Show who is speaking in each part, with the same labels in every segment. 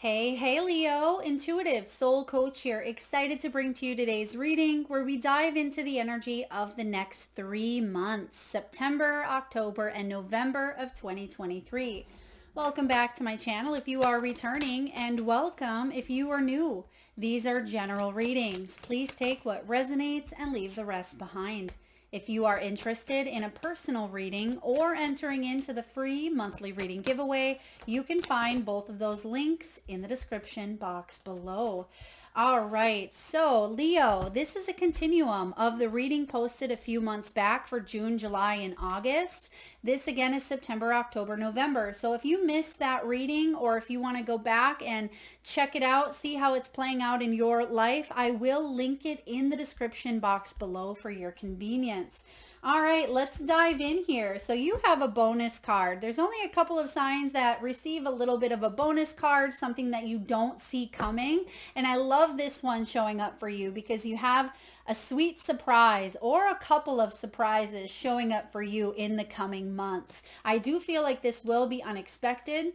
Speaker 1: Hey Leo, intuitive soul coach here. Excited to bring to you today's reading where we dive into the energy of the next 3 months, September, October, and November of 2023. Welcome back to my channel if you are returning, and welcome if you are new. These are general readings. Please take what resonates and leave the rest behind. If you are interested in a personal reading or entering into the free monthly reading giveaway, you can find both of those links in the description box below. All right, so Leo, this is a continuum of the reading posted a few months back for June, July, and August. This again is September, October, November. So if you missed that reading, or if you want to go back and check it out, see how it's playing out in your life, I will link it in the description box below for your convenience. All right, let's dive in here. So you have a bonus card. There's only a couple of signs that receive a little bit of a bonus card, something that you don't see coming. And I love this one showing up for you because you have a sweet surprise or a couple of surprises showing up for you in the coming months. I do feel like this will be unexpected,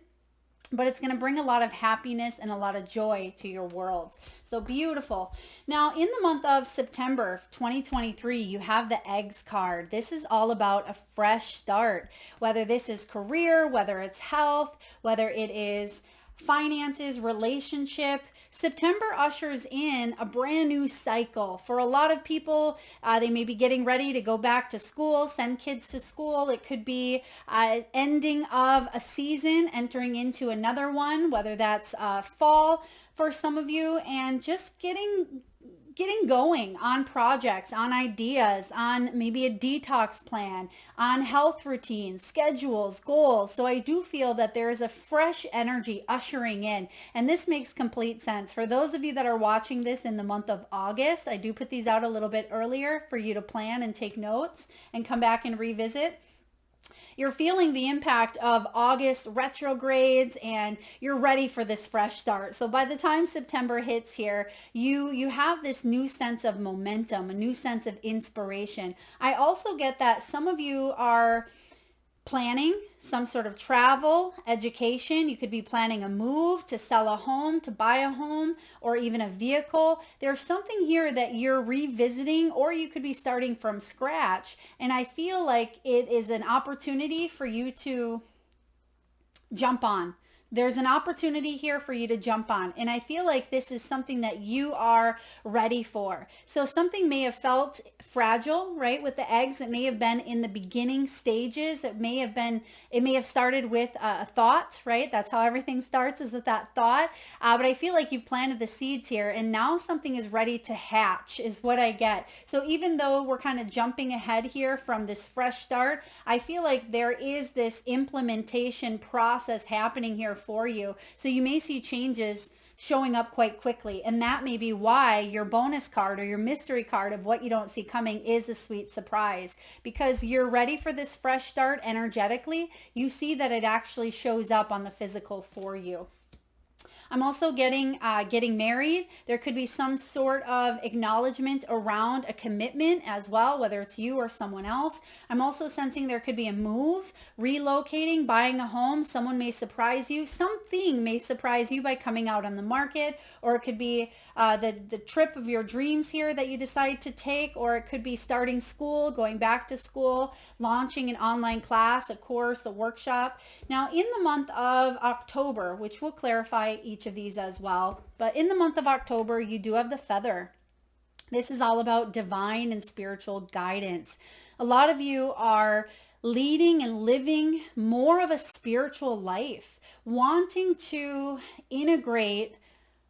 Speaker 1: but it's going to bring a lot of happiness and a lot of joy to your world. So beautiful. Now, in the month of September 2023, you have the eggs card. This is all about a fresh start, whether this is career, whether it's health, whether it is finances, relationship. September ushers in a brand new cycle. For a lot of people, they may be getting ready to go back to school, send kids to school. It could be ending of a season, entering into another one, whether that's fall for some of you, and just getting going on projects, on ideas, on maybe a detox plan, on health routines, schedules, goals. So I do feel that there is a fresh energy ushering in, and this makes complete sense. For those of you that are watching this in the month of August, I do put these out a little bit earlier for you to plan and take notes and come back and revisit. You're feeling the impact of August retrogrades, and you're ready for this fresh start. So by the time September hits here, you have this new sense of momentum, a new sense of inspiration. I also get that some of you are planning some sort of travel, education. You could be planning a move, to sell a home, to buy a home, or even a vehicle. There's something here that you're revisiting, or you could be starting from scratch. And I feel like it is an opportunity for you to jump on. There's an opportunity here for you to jump on. And I feel like this is something that you are ready for. So something may have felt fragile, right? With the eggs, it may have been in the beginning stages. It may have started with a thought, right? That's how everything starts, is with that thought. But I feel like you've planted the seeds here, and now something is ready to hatch, is what I get. So even though we're kind of jumping ahead here from this fresh start, I feel like there is this implementation process happening here for you. So you may see changes showing up quite quickly, and that may be why your bonus card or your mystery card of what you don't see coming is a sweet surprise, because you're ready for this fresh start energetically. You see that it actually shows up on the physical for you. I'm also getting married. There could be some sort of acknowledgement around a commitment as well, whether it's you or someone else. I'm also sensing there could be a move, relocating, buying a home. Someone may surprise you. Something may surprise you by coming out on the market, or it could be the trip of your dreams here that you decide to take, or it could be starting school, going back to school, launching an online class, a course, a workshop. Now, in the month of October, which will clarify each of these as well, but in the month of October, you do have the feather. This is all about divine and spiritual guidance. A lot of you are leading and living more of a spiritual life, wanting to integrate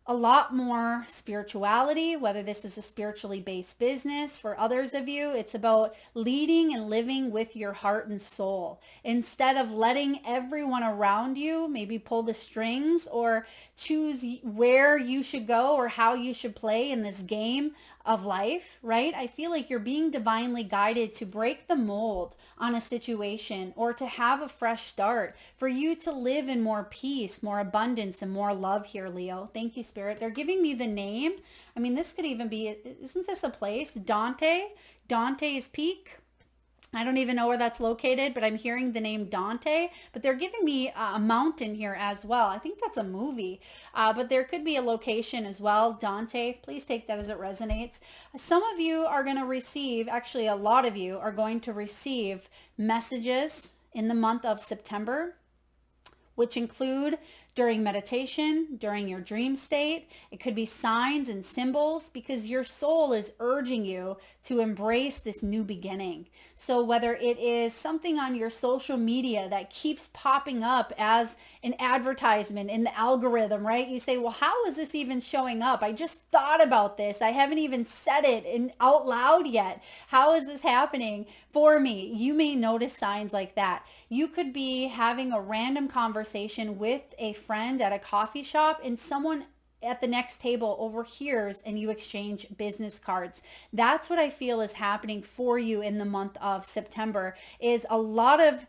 Speaker 1: a lot more spirituality, whether this is a spiritually based business. For others of you, it's about leading and living with your heart and soul, instead of letting everyone around you maybe pull the strings or choose where you should go or how you should play in this game of life, right? I feel like you're being divinely guided to break the mold on a situation, or to have a fresh start, for you to live in more peace, more abundance, and more love here, Leo. Thank you, Spirit. They're giving me the name. I mean, this could even be, isn't this a place? Dante's Peak. I don't even know where that's located, but I'm hearing the name Dante. But they're giving me a mountain here as well. I think that's a movie, but there could be a location as well. Dante, please take that as it resonates. Some of you are going to receive, actually, a lot of you are going to receive messages in the month of September, which include during meditation, during your dream state. It could be signs and symbols because your soul is urging you to embrace this new beginning. So whether it is something on your social media that keeps popping up as an advertisement in the algorithm, right? You say, well, how is this even showing up? I just thought about this. I haven't even said it out loud yet. How is this happening for me? You may notice signs like that. You could be having a random conversation with a friend at a coffee shop and someone at the next table overhears and you exchange business cards. That's what I feel is happening for you in the month of September is October,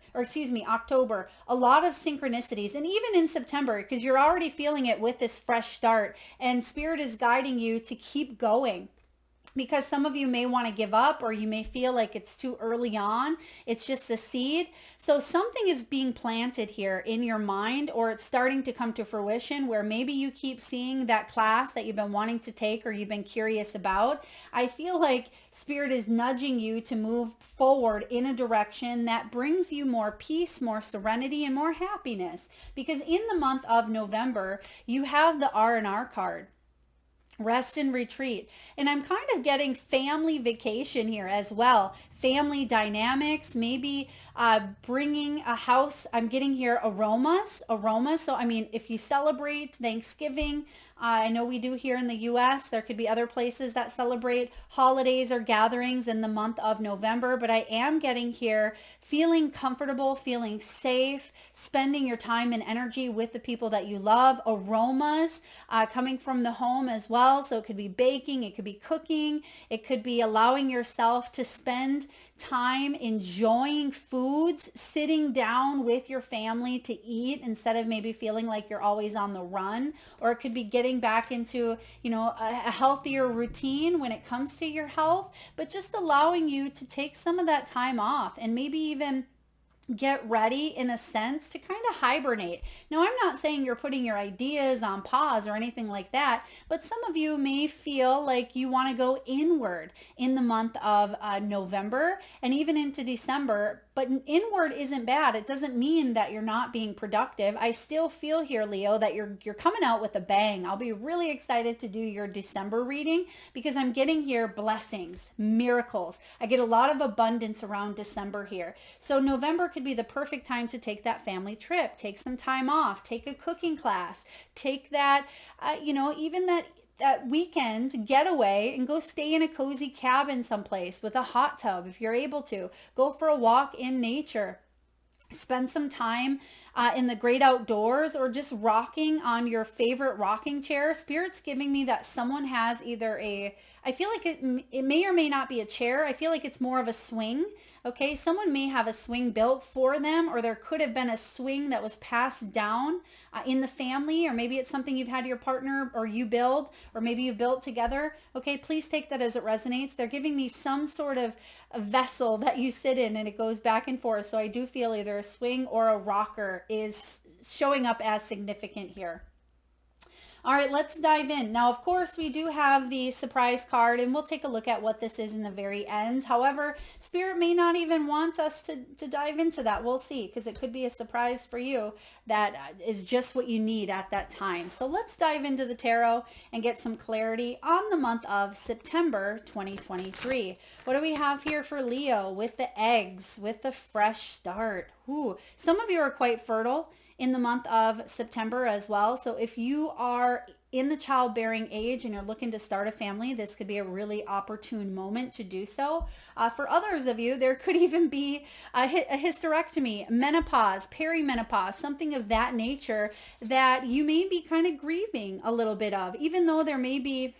Speaker 1: a lot of synchronicities. And even in September, because you're already feeling it with this fresh start and Spirit is guiding you to keep going. Because some of you may want to give up or you may feel like it's too early on. It's just a seed. So something is being planted here in your mind or it's starting to come to fruition where maybe you keep seeing that class that you've been wanting to take or you've been curious about. I feel like Spirit is nudging you to move forward in a direction that brings you more peace, more serenity, and more happiness. Because in the month of November, you have the R&R card. Rest and retreat. And I'm kind of getting family vacation here as well. Family dynamics, maybe bringing a house. I'm getting here aromas. So, I mean, if you celebrate Thanksgiving, I know we do here in the U.S. There could be other places that celebrate holidays or gatherings in the month of November, but I am getting here feeling comfortable, feeling safe, spending your time and energy with the people that you love. Aromas coming from the home as well. So it could be baking, it could be cooking, it could be allowing yourself to spend time enjoying foods, sitting down with your family to eat instead of maybe feeling like you're always on the run. Or it could be getting back into, a healthier routine when it comes to your health, but just allowing you to take some of that time off and maybe even get ready in a sense to kind of hibernate. Now, I'm not saying you're putting your ideas on pause or anything like that, but some of you may feel like you want to go inward in the month of November and even into December. But inward isn't bad. It doesn't mean that you're not being productive. I still feel here, Leo, that you're coming out with a bang. I'll be really excited to do your December reading because I'm getting here blessings, miracles. I get a lot of abundance around December here. So November could be the perfect time to take that family trip, take some time off, take a cooking class, take that, even that weekend getaway and go stay in a cozy cabin someplace with a hot tub if you're able to. Go for a walk in nature. Spend some time in the great outdoors or just rocking on your favorite rocking chair. Spirit's giving me that someone has either I feel like it may or may not be a chair. I feel like it's more of a swing. Okay, someone may have a swing built for them, or there could have been a swing that was passed down in the family, or maybe it's something you've had your partner or you build, or maybe you built together. Okay, please take that as it resonates. They're giving me some sort of a vessel that you sit in and it goes back and forth. So I do feel either a swing or a rocker is showing up as significant here. All right, let's dive in. Now, of course, we do have the surprise card, and we'll take a look at what this is in the very end. However, Spirit may not even want us to dive into that. We'll see, because it could be a surprise for you that is just what you need at that time. So let's dive into the tarot and get some clarity on the month of September 2023. What do we have here for Leo with the eggs, with the fresh start? Ooh, some of you are quite fertile in the month of September as well. So if you are in the childbearing age and you're looking to start a family, this could be a really opportune moment to do so. For others of you, there could even be a hysterectomy, menopause, perimenopause, something of that nature that you may be kind of grieving a little bit of, even though there may be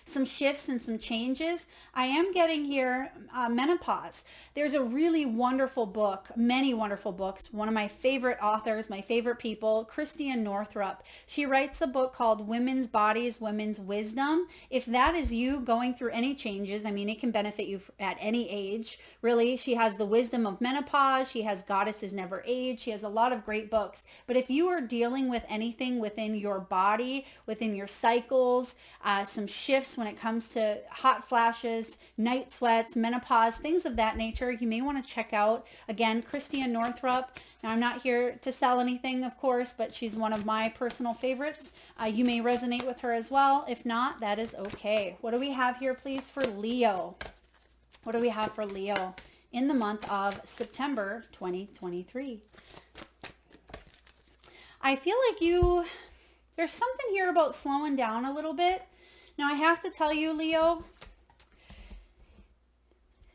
Speaker 1: some shifts and some changes. I am getting here menopause. There's a really wonderful book, many wonderful books. One of my favorite authors, my favorite people, Christiane Northrup. She writes a book called Women's Bodies, Women's Wisdom. If that is you going through any changes, I mean, it can benefit you at any age, really. She has the wisdom of menopause. She has Goddesses Never Age. She has a lot of great books. But if you are dealing with anything within your body, within your cycles, some shifts when it comes to hot flashes, night sweats, menopause, things of that nature, you may want to check out, again, Christiane Northrup. Now, I'm not here to sell anything, of course, but she's one of my personal favorites. You may resonate with her as well. If not, that is okay. What do we have here, please, for Leo? What do we have for Leo in the month of September 2023? I feel like there's something here about slowing down a little bit. Now, I have to tell you, Leo,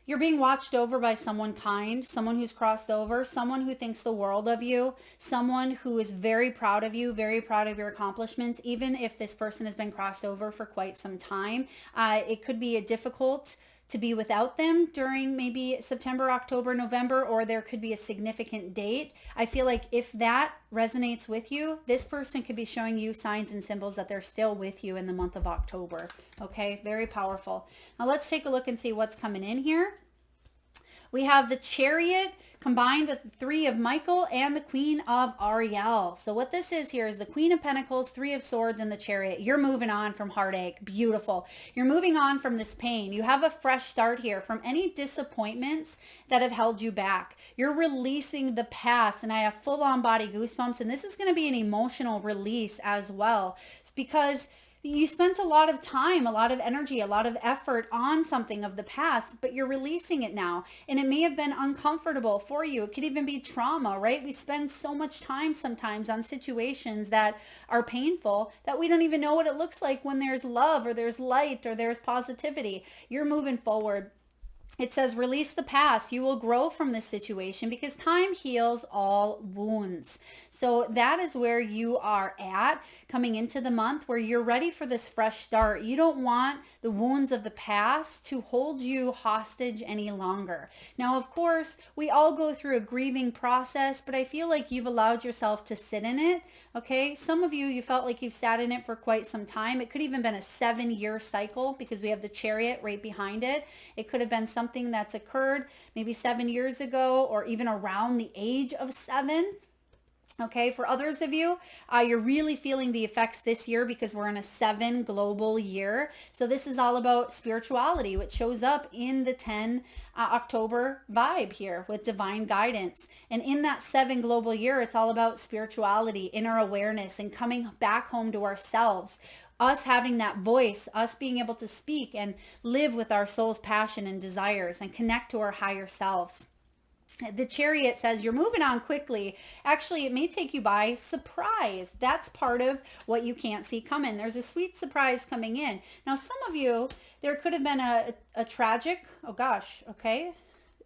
Speaker 1: you're being watched over by someone kind, someone who's crossed over, someone who thinks the world of you, someone who is very proud of you, very proud of your accomplishments, even if this person has been crossed over for quite some time. It could be difficult to be without them during maybe September, October, November, or there could be a significant date. I feel like if that resonates with you, this person could be showing you signs and symbols that they're still with you in the month of October. Okay, very powerful. Now let's take a look and see what's coming in here. We have the Chariot combined with the Three of Michael and the Queen of Ariel. So what this is here is the Queen of Pentacles, Three of Swords, and the Chariot. You're moving on from heartache. Beautiful. You're moving on from this pain. You have a fresh start here from any disappointments that have held you back. You're releasing the past, and I have full-on body goosebumps, and this is going to be an emotional release as well. It's because you spent a lot of time, a lot of energy, a lot of effort on something of the past, but you're releasing it now. And it may have been uncomfortable for you. It could even be trauma, right? We spend so much time sometimes on situations that are painful that we don't even know what it looks like when there's love or there's light or there's positivity. You're moving forward. It says, release the past. You will grow from this situation because time heals all wounds. So that is where you are at coming into the month, where you're ready for this fresh start. You don't want the wounds of the past to hold you hostage any longer. Now, of course, we all go through a grieving process, but I feel like you've allowed yourself to sit in it. Okay. Some of you felt like you've sat in it for quite some time. It could even been a 7-year cycle because we have the Chariot right behind it. It could have been something that's occurred maybe 7 years ago or even around the age of 7. Okay, for others of you, you're really feeling the effects this year because we're in a 7 global year. So this is all about spirituality, which shows up in the 10 October vibe here with divine guidance. And in that 7 global year, it's all about spirituality, inner awareness, and coming back home to ourselves. Us having that voice, us being able to speak and live with our soul's passion and desires and connect to our higher selves. The Chariot says you're moving on quickly. Actually, it may take you by surprise. That's part of what you can't see coming. There's a sweet surprise coming in. Now, some of you, there could have been a tragic,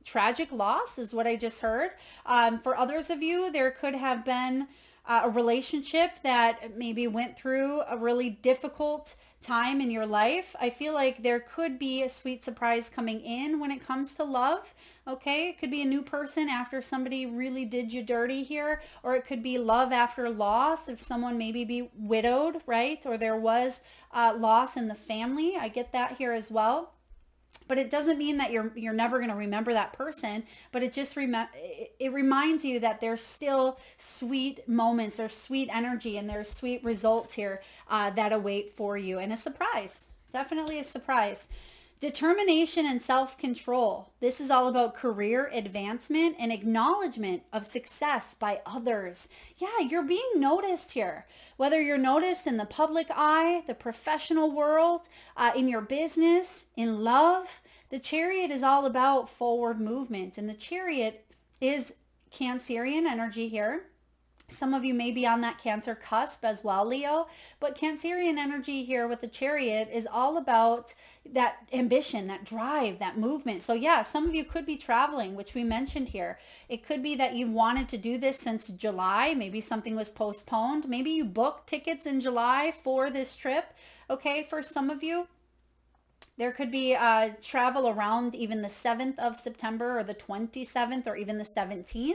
Speaker 1: tragic loss is what I just heard. For others of you, there could have been a relationship that maybe went through a really difficult time in your life. I feel like there could be a sweet surprise coming in when it comes to love. Okay, it could be a new person after somebody really did you dirty here, or it could be love after loss if someone maybe be widowed, right? Or there was loss in the family. I get that here as well. But it doesn't mean that you're never going to remember that person, but it just it reminds you that there's still sweet moments, there's sweet energy, and there's sweet results here that await for you. And a surprise, definitely a surprise. Determination and self-control. This is all about career advancement and acknowledgement of success by others. Yeah, you're being noticed here. Whether you're noticed in the public eye, the professional world, in your business, in love, the Chariot is all about forward movement. And the Chariot is Cancerian energy here. Some of you may be on that Cancer cusp as well, Leo, but Cancerian energy here with the Chariot is all about that ambition, that drive, that movement. So yeah, some of you could be traveling, which we mentioned here. It could be that you've wanted to do this since July. Maybe something was postponed. Maybe you booked tickets in July for this trip. Okay, for some of you. There could be travel around even the 7th of September or the 27th or even the 17th.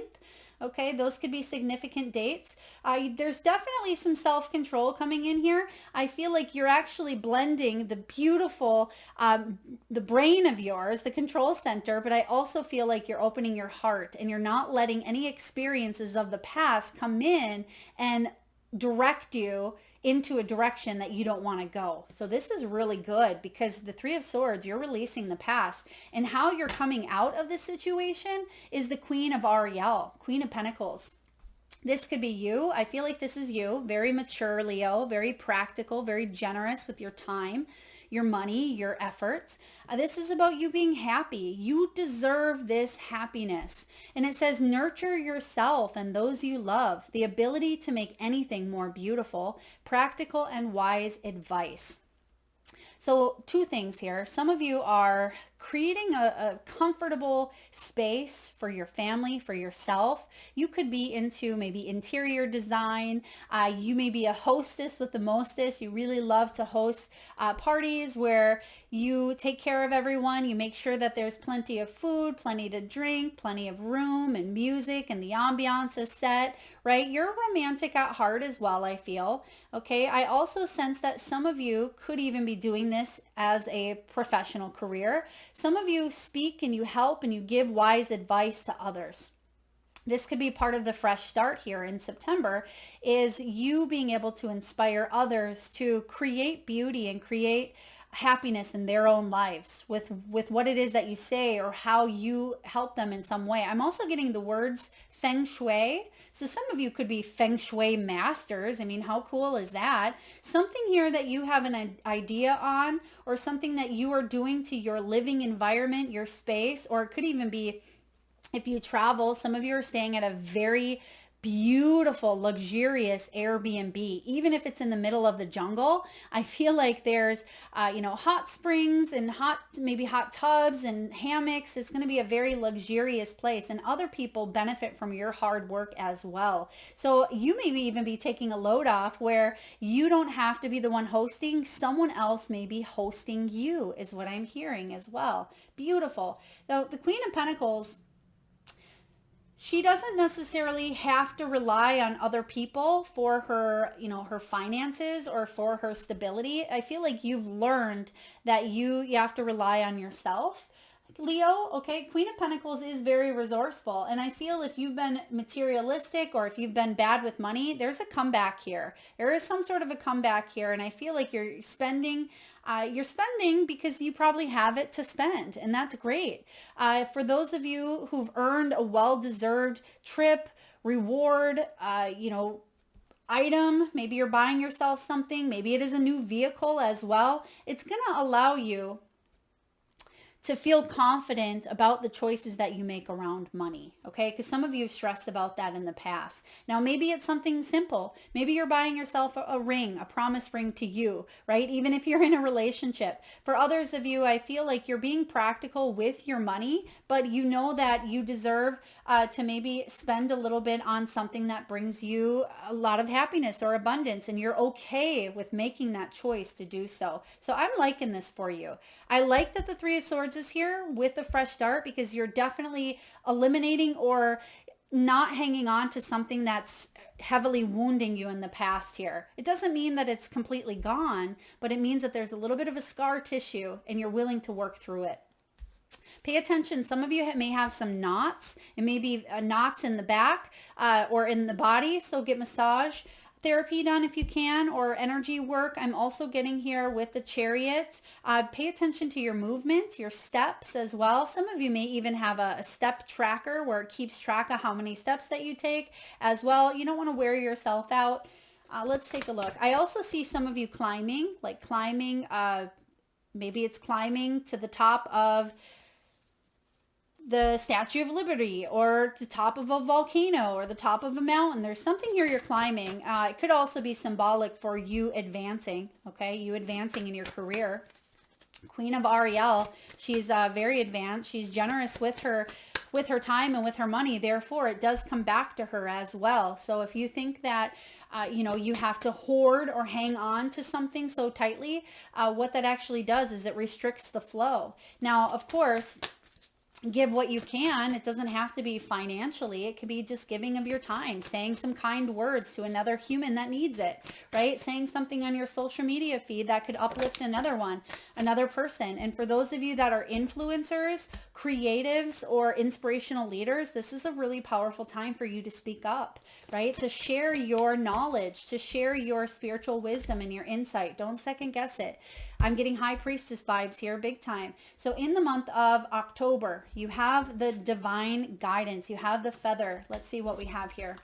Speaker 1: Okay, those could be significant dates. There's definitely some self-control coming in here. I feel like you're actually blending the beautiful, the brain of yours, the control center, but I also feel like you're opening your heart and you're not letting any experiences of the past come in and direct you into a direction that you don't want to go. So this is really good because the Three of Swords, you're releasing the past, and how you're coming out of this situation is the Queen of Ariel, Queen of Pentacles. This could be you. I feel like this is you. Very mature, Leo, very practical, very generous with your time, your money, your efforts. This is about you being happy. You deserve this happiness. And it says, nurture yourself and those you love, the ability to make anything more beautiful, practical and wise advice. So two things here. Some of you are creating a comfortable space for your family, for yourself. You could be into maybe interior design. You may be a hostess with the mostest. You really love to host parties where you take care of everyone. You make sure that there's plenty of food, plenty to drink, plenty of room and music, and the ambiance is set, right? You're romantic at heart as well, I feel. Okay, I also sense that some of you could even be doing this as a professional career. Some of you speak and you help and you give wise advice to others. This could be part of the fresh start here in September, is you being able to inspire others to create beauty and create happiness in their own lives with what it is that you say or how you help them in some way. I'm also getting the words feng shui. So some of you could be feng shui masters. I mean, how cool is that? Something here that you have an idea on, or something that you are doing to your living environment, your space, or it could even be if you travel. Some of you are staying at a very beautiful, luxurious Airbnb, even if it's in the middle of the jungle. I feel like there's, hot springs and maybe hot tubs and hammocks. It's going to be a very luxurious place, and other people benefit from your hard work as well. So you maybe even be taking a load off where you don't have to be the one hosting. Someone else may be hosting you, is what I'm hearing as well. Beautiful. Now, the Queen of Pentacles, she doesn't necessarily have to rely on other people for her, her finances or for her stability. I feel like you've learned that you have to rely on yourself. Leo, okay, Queen of Pentacles is very resourceful. And I feel if you've been materialistic or if you've been bad with money, there's a comeback here. There is some sort of a comeback here. And I feel like you're spending because you probably have it to spend. And that's great. For those of you who've earned a well-deserved trip, reward, item, maybe you're buying yourself something, maybe it is a new vehicle as well. It's going to allow you to feel confident about the choices that you make around money, okay? Because some of you have stressed about that in the past. Now, maybe it's something simple. Maybe you're buying yourself a ring, a promise ring to you, right? Even if you're in a relationship. For others of you, I feel like you're being practical with your money, but you know that you deserve to maybe spend a little bit on something that brings you a lot of happiness or abundance, and you're okay with making that choice to do so. So I'm liking this for you. I like that the Three of Swords is here with a fresh start, because you're definitely eliminating or not hanging on to something that's heavily wounding you in the past here. It doesn't mean that it's completely gone, but it means that there's a little bit of a scar tissue and you're willing to work through it. Pay attention. Some of you may have some knots, and maybe knots in the back or in the body. So get massage therapy done if you can, or energy work. I'm also getting here with the Chariot. Pay attention to your movement, your steps as well. Some of you may even have a step tracker where it keeps track of how many steps that you take as well. You don't want to wear yourself out. Let's take a look. I also see some of you climbing, maybe it's climbing to the top of the Statue of Liberty, or the top of a volcano, or the top of a mountain. There's something here you're climbing. It could also be symbolic for you advancing, okay? You advancing in your career. Queen of Ariel, she's very advanced. She's generous with her time and with her money. Therefore, it does come back to her as well. So if you think that you have to hoard or hang on to something so tightly. What that actually does is it restricts the flow. Now, of course, give what you can. It doesn't have to be financially. It could be just giving of your time, saying some kind words to another human that needs it, right? Saying something on your social media feed that could uplift another person. And for those of you that are influencers, creatives, or inspirational leaders, this is a really powerful time for you to speak up, right? To share your knowledge, to share your spiritual wisdom and your insight. Don't second guess it. I'm getting high priestess vibes here big time. So in the month of October, you have the divine guidance. You have the feather. Let's see what we have here.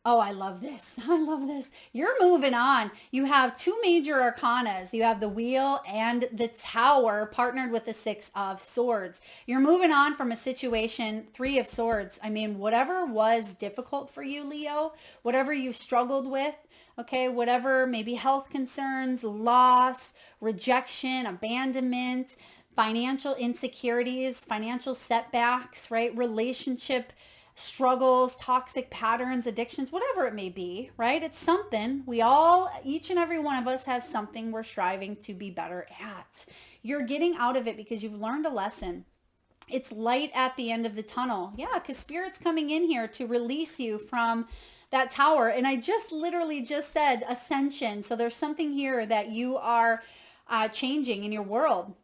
Speaker 1: Oh, I love this. I love this. You're moving on. You have two major arcanas. You have the wheel and the tower partnered with the 6 of swords. You're moving on from a situation, 3 of swords. I mean, whatever was difficult for you, Leo, whatever you struggled with, okay, whatever, maybe health concerns, loss, rejection, abandonment, financial insecurities, financial setbacks, right? Relationship struggles, toxic patterns, addictions, whatever it may be, right? It's something. We all, each and every one of us have something we're striving to be better at. You're getting out of it because you've learned a lesson. It's light at the end of the tunnel. Yeah, because Spirit's coming in here to release you from that tower. And I just literally just said ascension. So there's something here that you are changing in your world.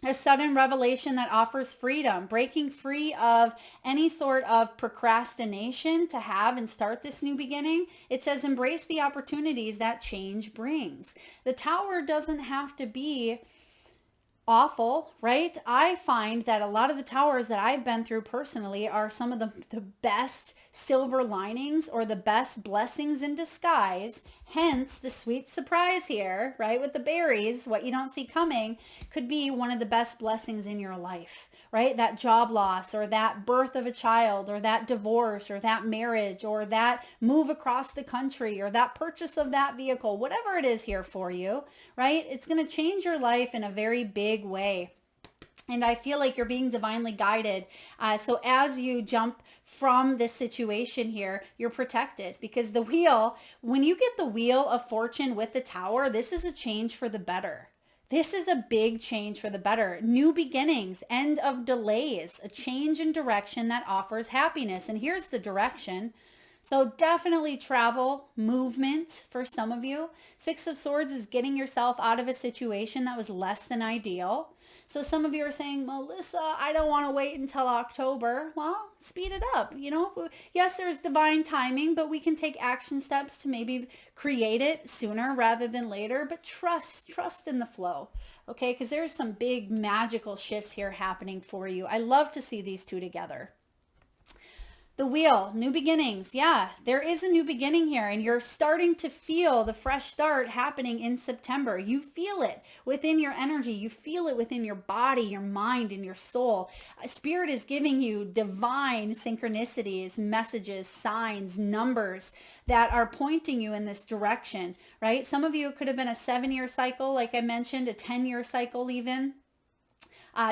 Speaker 1: A sudden revelation that offers freedom, breaking free of any sort of procrastination to have and start this new beginning. It says embrace the opportunities that change brings. The tower doesn't have to be awful, right? I find that a lot of the towers that I've been through personally are some of the best silver linings or the best blessings in disguise. Hence the sweet surprise here, right? With the berries, what you don't see coming could be one of the best blessings in your life, right? That job loss or that birth of a child or that divorce or that marriage or that move across the country or that purchase of that vehicle, whatever it is here for you, right? It's going to change your life in a very big way. And I feel like you're being divinely guided. So as you jump from this situation here, you're protected because the wheel, when you get the wheel of fortune with the tower, this is a change for the better. This is a big change for the better. New beginnings, end of delays, a change in direction that offers happiness. And here's the direction. So definitely travel, movement for some of you. 6 of Swords is getting yourself out of a situation that was less than ideal. So some of you are saying, Melissa, I don't want to wait until October. Well, speed it up. You know, yes, there's divine timing, but we can take action steps to maybe create it sooner rather than later. But trust in the flow. Okay, because there's some big magical shifts here happening for you. I love to see these two together. The wheel, new beginnings. Yeah, there is a new beginning here and you're starting to feel the fresh start happening in September. You feel it within your energy. You feel it within your body, your mind, and your soul. Spirit is giving you divine synchronicities, messages, signs, numbers that are pointing you in this direction, right? Some of you, it could have been a 7-year cycle, like I mentioned, a 10-year cycle even.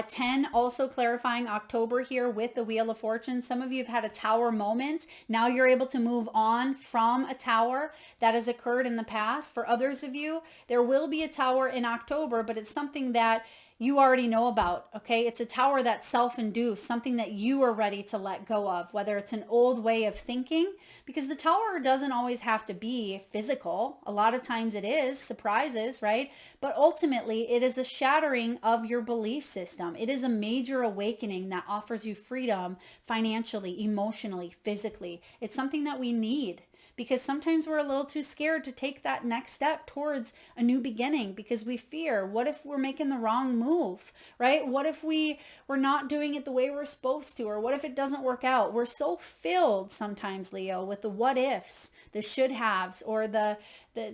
Speaker 1: 10, also clarifying October here with the Wheel of Fortune. Some of you have had a tower moment. Now you're able to move on from a tower that has occurred in the past. For others of you, there will be a tower in October, but it's something that you already know about, okay? It's a tower that's self-induced, something that you are ready to let go of, whether it's an old way of thinking, because the tower doesn't always have to be physical. A lot of times it is, surprises, right? But ultimately, it is a shattering of your belief system. It is a major awakening that offers you freedom financially, emotionally, physically. It's something that we need. Because sometimes we're a little too scared to take that next step towards a new beginning because we fear, what if we're making the wrong move, right? What if we're not doing it the way we're supposed to, or what if it doesn't work out? We're so filled sometimes, Leo, with the what ifs, the should haves, or the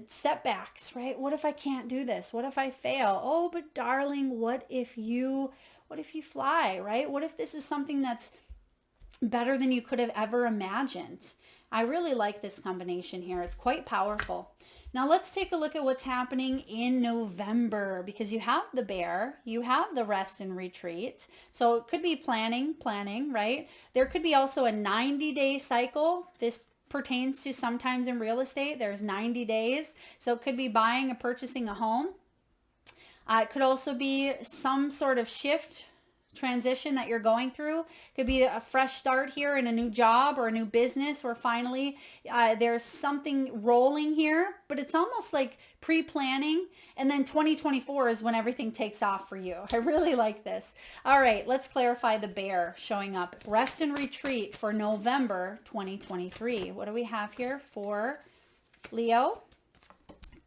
Speaker 1: setbacks, right? What if I can't do this? What if I fail? Oh, but darling, what if you fly, right? What if this is something that's better than you could have ever imagined? I really like this combination here. It's quite powerful. Now let's take a look at what's happening in November, because you have the bear, you have the rest and retreat. So it could be planning, right? There could be also a 90-day cycle. This pertains to sometimes in real estate. There's 90 days. So it could be buying and purchasing a home. It could also be some sort of shift, transition that you're going through. Could be a fresh start here in a new job or a new business where finally there's something rolling here, but it's almost like pre-planning, and then 2024 is when everything takes off for you. I really like this. All right, let's clarify the bear showing up. Rest and retreat for November 2023. What do we have here for Leo?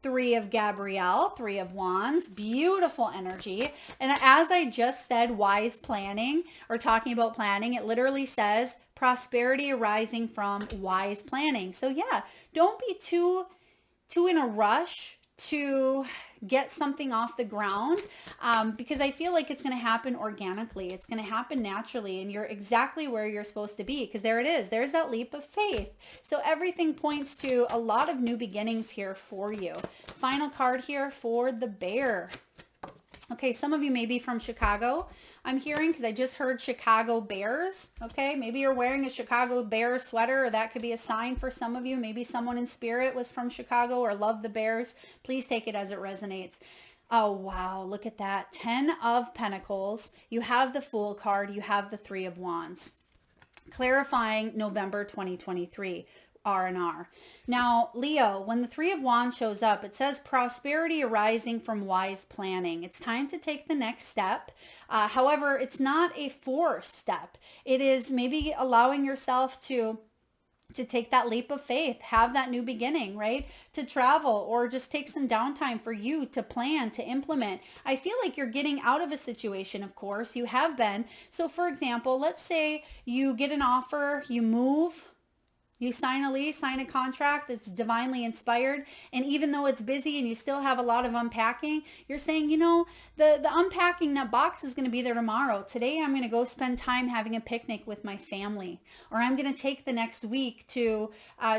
Speaker 1: Three of Gabrielle, Three of Wands, beautiful energy. And as I just said, wise planning, or talking about planning, it literally says prosperity arising from wise planning. So yeah, don't be too in a rush to get something off the ground, because I feel like it's going to happen organically. It's going to happen naturally, and you're exactly where you're supposed to be, because there it is. There's that leap of faith. So everything points to a lot of new beginnings here for you. Final card here for the bear. Okay, some of you may be from Chicago. I'm hearing, because I just heard Chicago Bears. Okay, maybe you're wearing a Chicago Bears sweater, or that could be a sign for some of you. Maybe someone in spirit was from Chicago or loved the Bears. Please take it as it resonates. Oh, wow, look at that. 10 of Pentacles. You have the Fool card. You have the Three of Wands. Clarifying November 2023. R&R. Now, Leo, when the Three of Wands shows up, it says prosperity arising from wise planning. It's time to take the next step. However, it's not a forced step. It is maybe allowing yourself to take that leap of faith, have that new beginning, right? To travel, or just take some downtime for you to plan, to implement. I feel like you're getting out of a situation, of course. You have been. So for example, let's say you get an offer, you move, you sign a lease, sign a contract that's divinely inspired. And even though it's busy and you still have a lot of unpacking, you're saying, you know, the unpacking, that box is going to be there tomorrow. Today, I'm going to go spend time having a picnic with my family. Or I'm going to take the next week to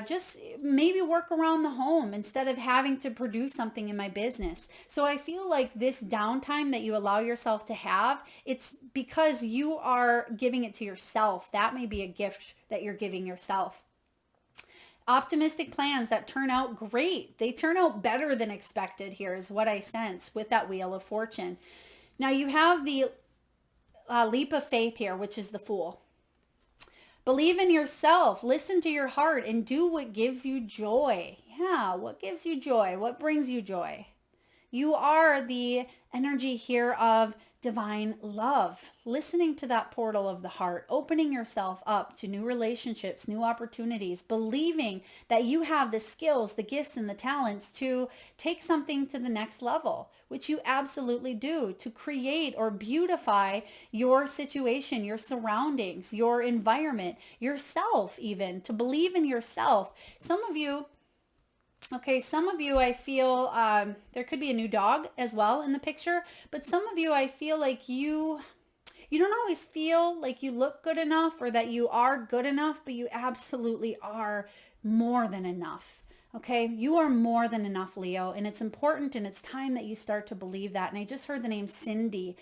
Speaker 1: just maybe work around the home instead of having to produce something in my business. So I feel like this downtime that you allow yourself to have, it's because you are giving it to yourself. That may be a gift that you're giving yourself. Optimistic plans that turn out great. They turn out better than expected here is what I sense with that Wheel of Fortune. Now you have the leap of faith here, which is the Fool. Believe in yourself. Listen to your heart and do what gives you joy. Yeah, what gives you joy? What brings you joy? You are the energy here of divine love, listening to that portal of the heart, opening yourself up to new relationships, new opportunities, believing that you have the skills, the gifts, and the talents to take something to the next level, which you absolutely do, to create or beautify your situation, your surroundings, your environment, yourself even, to believe in yourself. Some of you, I feel there could be a new dog as well in the picture, but some of you, I feel like you don't always feel like you look good enough or that you are good enough, but you absolutely are more than enough. Okay, you are more than enough, Leo, and it's important, and it's time that you start to believe that. And I just heard the name Cindy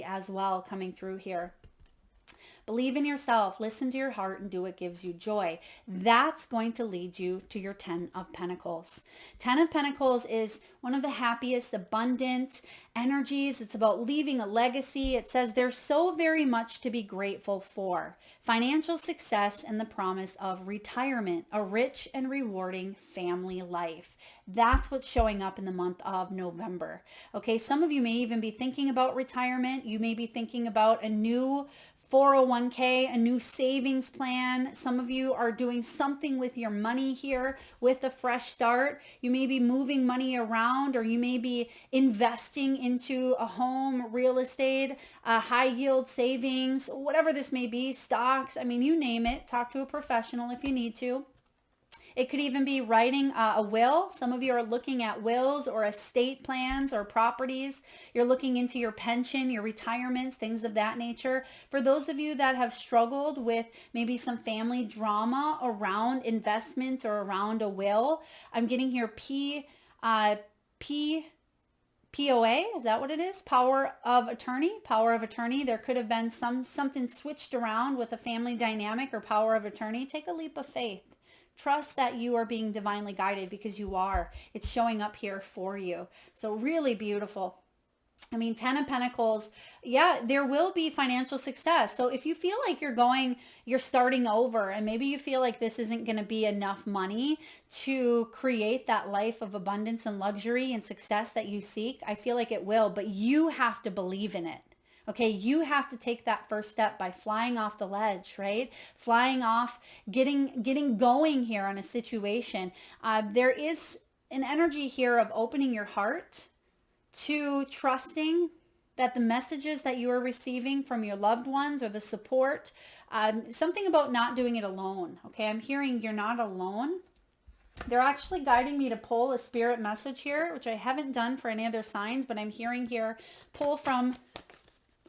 Speaker 1: as well coming through here. Believe in yourself, listen to your heart, and do what gives you joy. That's going to lead you to your 10 of Pentacles. 10 of Pentacles is one of the happiest, abundant energies. It's about leaving a legacy. It says there's so very much to be grateful for. Financial success and the promise of retirement, a rich and rewarding family life. That's what's showing up in the month of November. Okay, some of you may even be thinking about retirement. You may be thinking about a new 401k, a new savings plan. Some of you are doing something with your money here with a fresh start. You may be moving money around, or you may be investing into a home, real estate, high yield savings, whatever this may be, stocks. I mean, you name it. Talk to a professional if you need to. It could even be writing a will. Some of you are looking at wills or estate plans or properties. You're looking into your pension, your retirements, things of that nature. For those of you that have struggled with maybe some family drama around investments or around a will, I'm getting here POA, is that what it is? Power of attorney. There could have been something switched around with a family dynamic or power of attorney. Take a leap of faith. Trust that you are being divinely guided, because you are. It's showing up here for you. So really beautiful. I mean, 10 of Pentacles, yeah, there will be financial success. So if you feel like you're starting over, and maybe you feel like this isn't going to be enough money to create that life of abundance and luxury and success that you seek, I feel like it will, but you have to believe in it. Okay, you have to take that first step by flying off the ledge, right? Flying off, getting going here on a situation. There is an energy here of opening your heart to trusting that the messages that you are receiving from your loved ones, or the support, something about not doing it alone. Okay, I'm hearing you're not alone. They're actually guiding me to pull a spirit message here, which I haven't done for any other signs, but I'm hearing here, pull from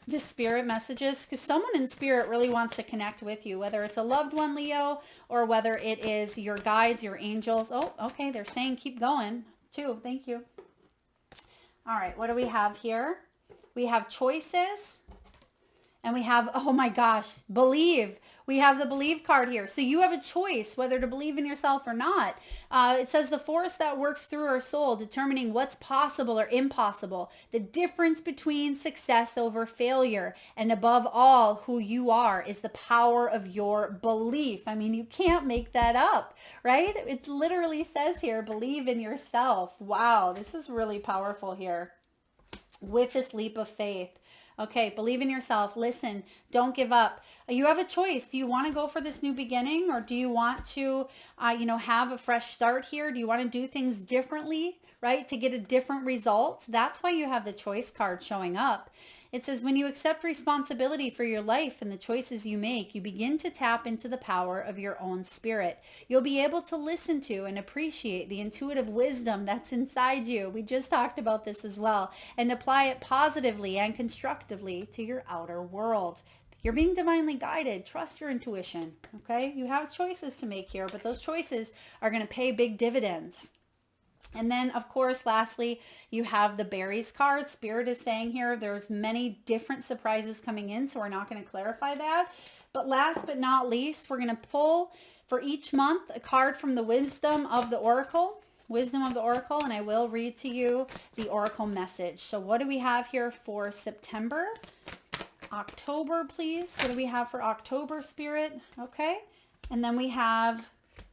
Speaker 1: the spirit messages, because someone in spirit really wants to connect with you, whether it's a loved one, Leo, or whether it is your guides, your angels. Oh, okay, they're saying keep going too. Thank you. All right, what do we have here? We have choices, and we have, oh my gosh, believe. We have the believe card here. So you have a choice whether to believe in yourself or not. It says the force that works through our soul, determining what's possible or impossible, the difference between success over failure, and above all, who you are, is the power of your belief. I mean, you can't make that up, right? It literally says here, believe in yourself. Wow, this is really powerful here with this leap of faith. Okay, believe in yourself. Listen, don't give up. You have a choice. Do you want to go for this new beginning, or do you want to, have a fresh start here? Do you want to do things differently, right, to get a different result? That's why you have the choice card showing up. It says, when you accept responsibility for your life and the choices you make, you begin to tap into the power of your own spirit. You'll be able to listen to and appreciate the intuitive wisdom that's inside you. We just talked about this as well, and apply it positively and constructively to your outer world. You're being divinely guided. Trust your intuition, okay? You have choices to make here, but those choices are going to pay big dividends. And then, of course, lastly, you have the berries card. Spirit is saying here there's many different surprises coming in, so we're not going to clarify that. But last but not least, we're going to pull for each month a card from the wisdom of the oracle. Wisdom of the oracle, and I will read to you the oracle message. So what do we have here for September? October, please. What do we have for October, Spirit? Okay. And then we have,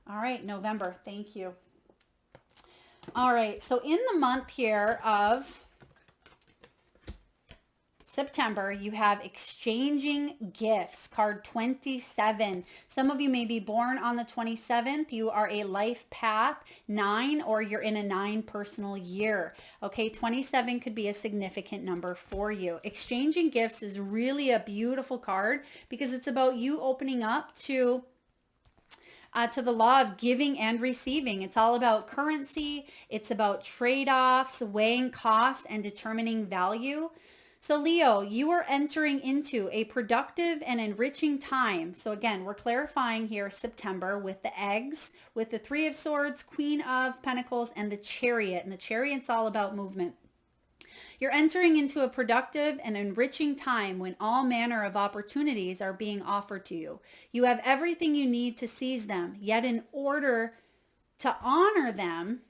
Speaker 1: all right, November. Thank you. All right, so in the month here of September, you have exchanging gifts, card 27. Some of you may be born on the 27th. You are a life path 9, or you're in a 9 personal year. Okay, 27 could be a significant number for you. Exchanging gifts is really a beautiful card, because it's about you opening up to the law of giving and receiving. It's all about currency. It's about trade-offs, weighing costs, and determining value. So Leo, you are entering into a productive and enriching time. So again, we're clarifying here September with the eggs, with the 3 of Swords, Queen of Pentacles, and the Chariot. And the Chariot's all about movement. You're entering into a productive and enriching time when all manner of opportunities are being offered to you. You have everything you need to seize them, yet in order to honor them,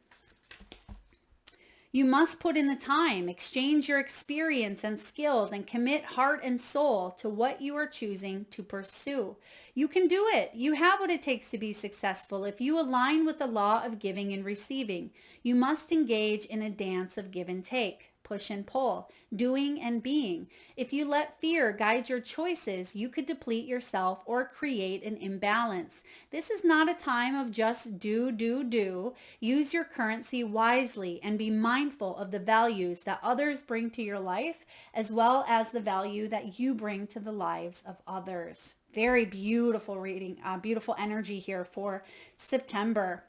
Speaker 1: you must put in the time, exchange your experience and skills, and commit heart and soul to what you are choosing to pursue. You can do it. You have what it takes to be successful if you align with the law of giving and receiving. You must engage in a dance of give and take, push and pull, doing and being. If you let fear guide your choices, you could deplete yourself or create an imbalance. This is not a time of just do. Use your currency wisely and be mindful of the values that others bring to your life, as well as the value that you bring to the lives of others. Very beautiful reading, beautiful energy here for September.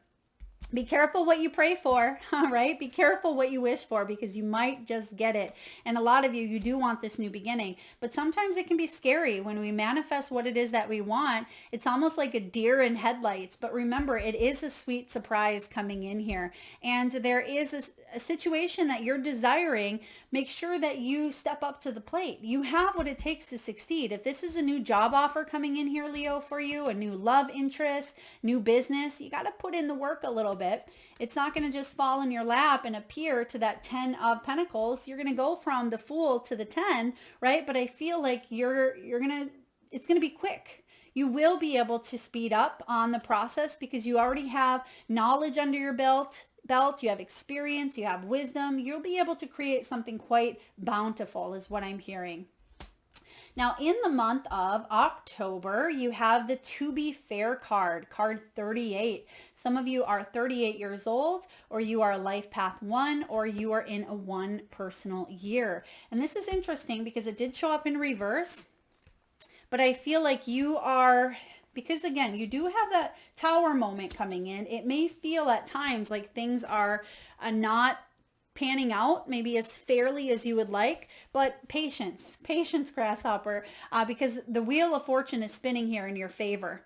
Speaker 1: Be careful what you pray for, all right? Be careful what you wish for because you might just get it. And a lot of you do want this new beginning, but sometimes it can be scary when we manifest what it is that we want. It's almost like a deer in headlights, but remember, it is a sweet surprise coming in here. And there is a situation that you're desiring. Make sure that you step up to the plate. You have what it takes to succeed. If this is a new job offer coming in here, Leo, for you, a new love interest, new business, you got to put in the work a little bit. It's not going to just fall in your lap and appear to that 10 of Pentacles. You're going to go from the Fool to the 10, right? But I feel like it's going to be quick. You will be able to speed up on the process because you already have knowledge under your belt, you have experience, you have wisdom. You'll be able to create something quite bountiful is what I'm hearing. Now, in the month of October, you have the To Be Fair card 38. Some of you are 38 years old, or you are Life Path 1, or you are in a 1 personal year. And this is interesting because it did show up in reverse, but I feel like you are, because again, you do have that Tower moment coming in. It may feel at times like things are not panning out maybe as fairly as you would like, but patience, grasshopper, because the wheel of fortune is spinning here in your favor.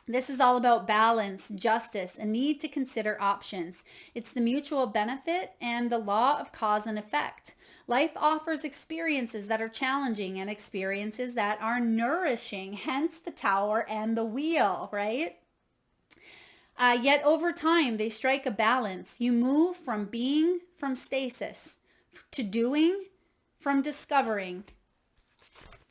Speaker 1: This is all about balance, justice, a need to consider options. It's the mutual benefit and the law of cause and effect. Life offers experiences that are challenging and experiences that are nourishing, hence the Tower and the wheel, right? Yet over time, they strike a balance. You move from being, from stasis, to doing, from discovering,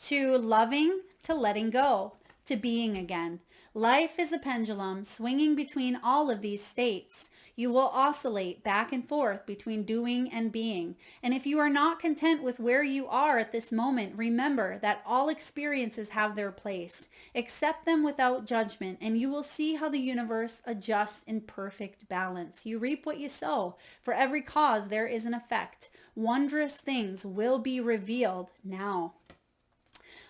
Speaker 1: to loving, to letting go, to being again. Life is a pendulum swinging between all of these states. You will oscillate back and forth between doing and being. And if you are not content with where you are at this moment, remember that all experiences have their place. Accept them without judgment, and you will see how the universe adjusts in perfect balance. You reap what you sow. For every cause, there is an effect. Wondrous things will be revealed now.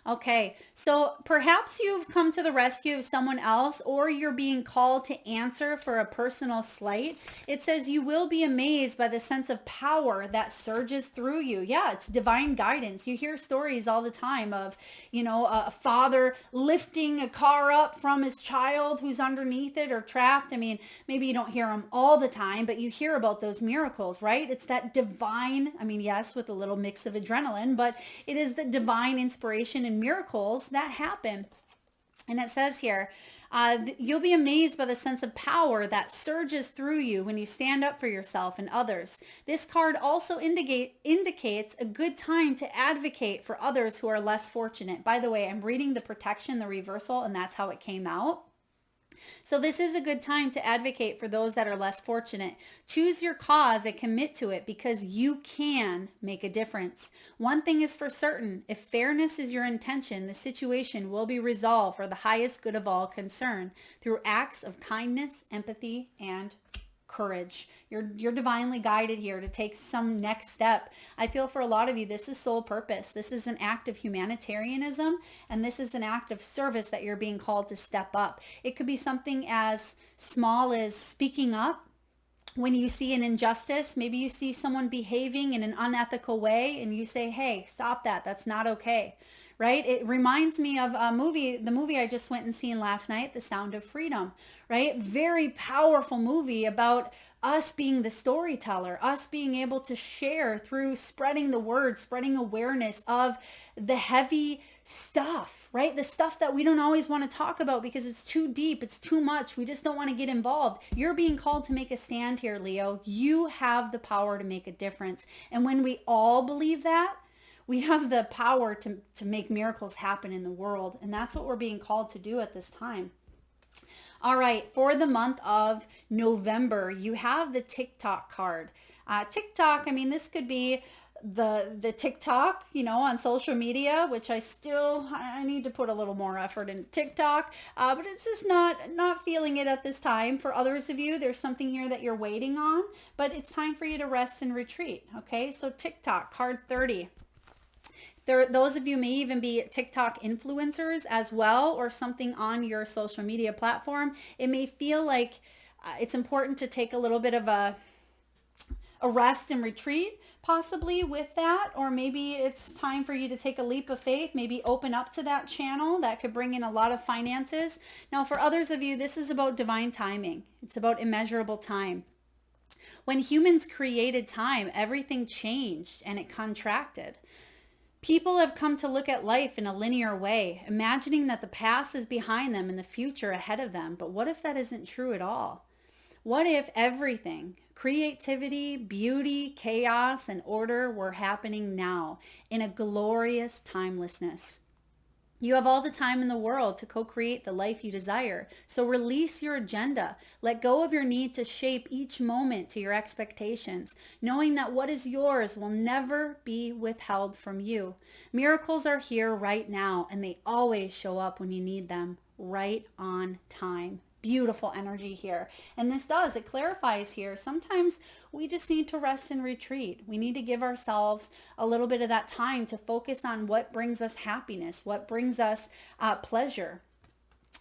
Speaker 1: Okay, so perhaps you've come to the rescue of someone else, or you're being called to answer for a personal slight. It says you will be amazed by the sense of power that surges through you. Yeah, it's divine guidance. You hear stories all the time of, a father lifting a car up from his child who's underneath it or trapped. I mean, maybe you don't hear them all the time, but you hear about those miracles, right? It's that divine, yes, with a little mix of adrenaline, but it is the divine inspiration and miracles that happen. And it says here, you'll be amazed by the sense of power that surges through you when you stand up for yourself and others. This card also indicates a good time to advocate for others who are less fortunate. By the way, I'm reading the protection, the reversal, and that's how it came out. So this is a good time to advocate for those that are less fortunate. Choose your cause and commit to it because you can make a difference. One thing is for certain, if fairness is your intention, the situation will be resolved for the highest good of all concerned through acts of kindness, empathy, and courage. You're divinely guided here to take some next step. I feel for a lot of you, this is soul purpose. This is an act of humanitarianism, and this is an act of service that you're being called to step up. It could be something as small as speaking up when you see an injustice. Maybe you see someone behaving in an unethical way and you say, hey, stop that. That's not okay. Right? It reminds me of the movie I just went and seen last night, The Sound of Freedom, right? Very powerful movie about us being the storyteller, us being able to share through spreading the word, spreading awareness of the heavy stuff, right? The stuff that we don't always want to talk about because it's too deep, it's too much. We just don't want to get involved. You're being called to make a stand here, Leo. You have the power to make a difference. And when we all believe that, we have the power to make miracles happen in the world. And that's what we're being called to do at this time. All right, for the month of November, you have the TikTok card. TikTok, this could be the TikTok, on social media, which I need to put a little more effort in TikTok, but it's just not feeling it at this time. For others of you, there's something here that you're waiting on, but it's time for you to rest and retreat. Okay, so TikTok, card 30. Those of you may even be TikTok influencers as well, or something on your social media platform. It may feel like It's important to take a little bit of a rest and retreat possibly with that, or maybe it's time for you to take a leap of faith, maybe open up to that channel that could bring in a lot of finances. Now, for others of you, this is about divine timing. It's about immeasurable time. When humans created time, everything changed and it contracted. People have come to look at life in a linear way, imagining that the past is behind them and the future ahead of them. But what if that isn't true at all? What if everything, creativity, beauty, chaos, and order were happening now in a glorious timelessness? You have all the time in the world to co-create the life you desire. So release your agenda. Let go of your need to shape each moment to your expectations, knowing that what is yours will never be withheld from you. Miracles are here right now, and they always show up when you need them, right on time. Beautiful energy here. And it clarifies here. Sometimes we just need to rest and retreat. We need to give ourselves a little bit of that time to focus on what brings us happiness, what brings us pleasure,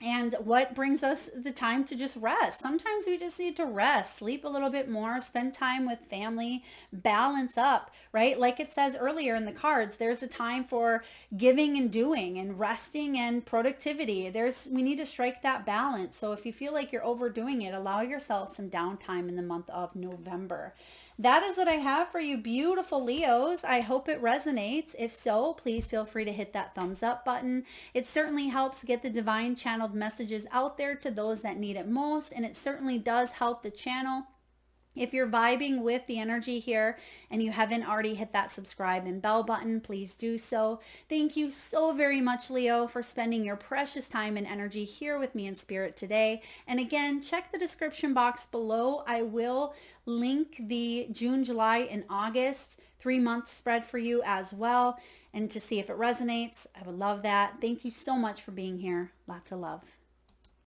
Speaker 1: and what brings us the time to just rest. Sometimes we just need to rest, sleep a little bit more, spend time with family, balance up, right? Like it says earlier in the cards, there's a time for giving and doing and resting and productivity. We need to strike that balance. So if you feel like you're overdoing it, allow yourself some downtime in the month of November. That is what I have for you, beautiful Leos. I hope it resonates. If so, please feel free to hit that thumbs up button. It certainly helps get the divine channeled messages out there to those that need it most, and it certainly does help the channel. If you're vibing with the energy here and you haven't already hit that subscribe and bell button, please do so. Thank you so very much, Leo, for spending your precious time and energy here with me in spirit today. And again, check the description box below. I will link the June, July, and August 3-month spread for you as well. And to see if it resonates, I would love that. Thank you so much for being here. Lots of love.